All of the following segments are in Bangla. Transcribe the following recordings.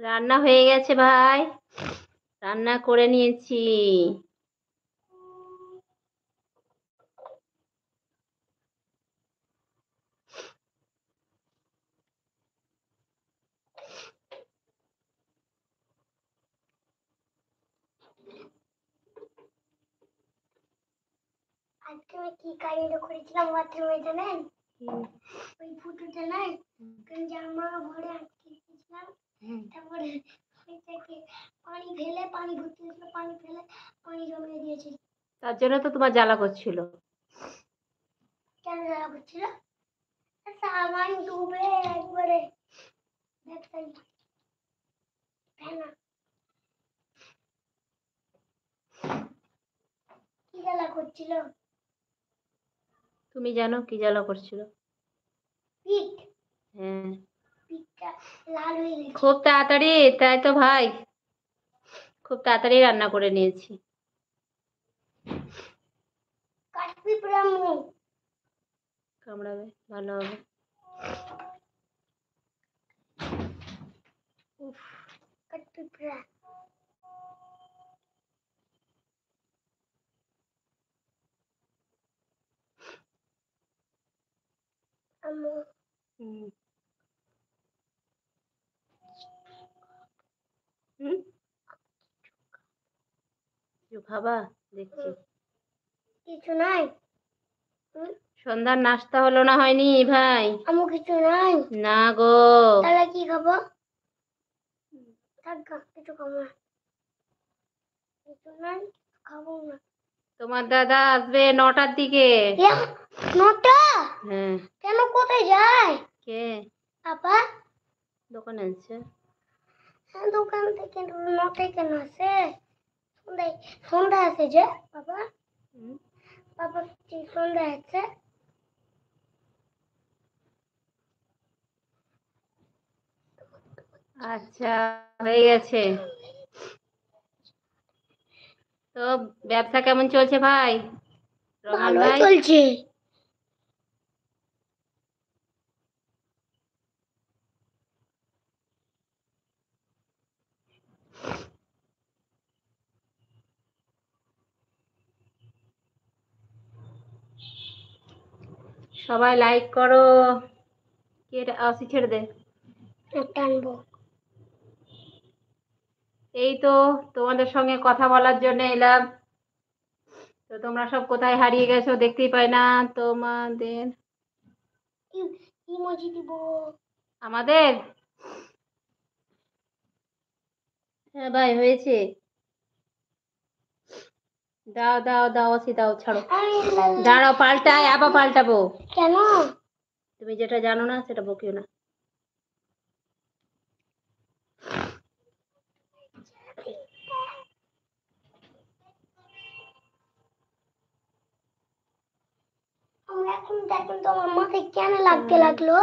রান্না হয়ে গেছে ভাই, রান্না করে নিয়েছি। আজকে আমি কি কাহিনী করেছিলাম বাথরুমে জানেন? ওই ফুটোতে নাই জামা ভরে আটকে রেখেছিলাম। তারপরে ওইটাকে পানি ফেলে পানি ভর্তি হয়েছিল, পানি ফেলে পানি জমিয়ে দিয়েছি। তার জন্য তো তোমার জ্বালা করছিল। কেন জ্বালা করছিল? সাবান ডুবে একবারে দেখতেই কি জ্বালা করছিল? তুমি জানো কি জ্বালা করছিল? পিঠ। হ্যাঁ, পিঠটা লাল হয়ে গেছে। খুব তাড়াতাড়ি, তাই তো ভাই, খুব তাড়াতাড়ি রান্না করে নিয়েছি। কাঠপিঁপড়া মুখ কামড়াবে, ভালো হবে। কাঠপিঁপড়া আম্মু কিছু খাবা? দেখছি। কিছু নাই। সন্ধ্যার নাস্তা হলো না, হয়নি ভাই? আম্মু কিছু নাই। না গো। তাহলে কি খাবো? থাক কিছু খাবো না। কিছু নাই, খাবো না। তোমার দাদা আসবে 9টার দিকে। 9টা? হ্যাঁ। কেন, কোথায় যায়? কে? পাপা দোকানে আছে। দোকান থেকে 9টায় কেন আসে? সন্ধ্যা আছে যে বাবা। বাবা কি সন্ধ্যা আছে? আচ্ছা, হয়ে গেছে। তো ব্যবসা কেমন চলছে ভাই? রহমান ভালোই ভাই চলছে। সবাই লাইক করো। কে আসি ছেড়ে দে। টানবো। এই তো তোমাদের সঙ্গে কথা বলার জন্য এলাম। তো তোমরা সব কোথায় হারিয়ে গেছো দেখতেই পাই না তোমাদের। ইমোজি দিব। আমাদের হ্যাঁ ভাই, হয়েছে। দাও দাও দাও, আসি দাও, ছাড়ো। দাঁড়াও, পাল্টাই, আবার পাল্টাবো। কেন? তুমি যেটা জানো না সেটা বকিও না। এখন দেখুন তো আমার মাথায় কেন লাগতে লাগলো?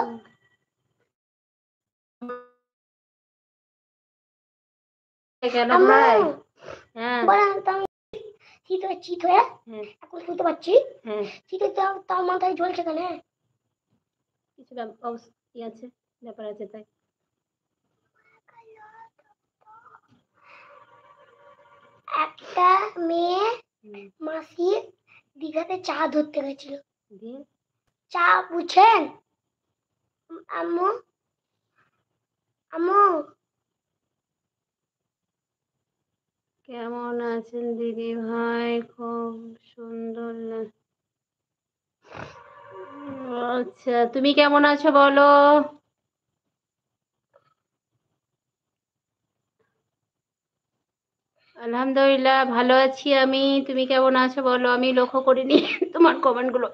কেন ভাই? হ্যাঁ, চিত হয়ে এখন শুনতে পাচ্ছি। হ্যাঁ, চিতে তাও মাথায় জ্বলছে কেন? কিছু আছে, ব্যাপার আছে তাই। একটা মেয়ে মাসির দীঘাতে চা ধরতে গেছিল। চা বুঝছেন আম্মু? আম্মু কেমন আছেন দিদি ভাই? খুব সুন্দর না। আচ্ছা, তুমি কেমন আছো বলো? আলহামদুলিল্লাহ ভালো আছি আমি। তুমি কেমন আছো বলো? আমি লক্ষ্য করিনি তোমার কমেন্ট গুলো।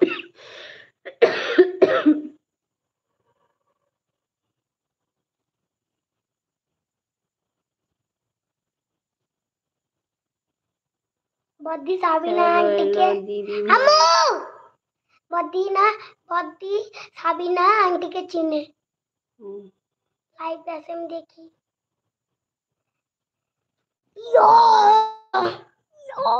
बद्दी साबिना आंटी के अम्मू बद्दी साबिना आंटी के चिन्ह लाइव पैसे में देखी। यो यो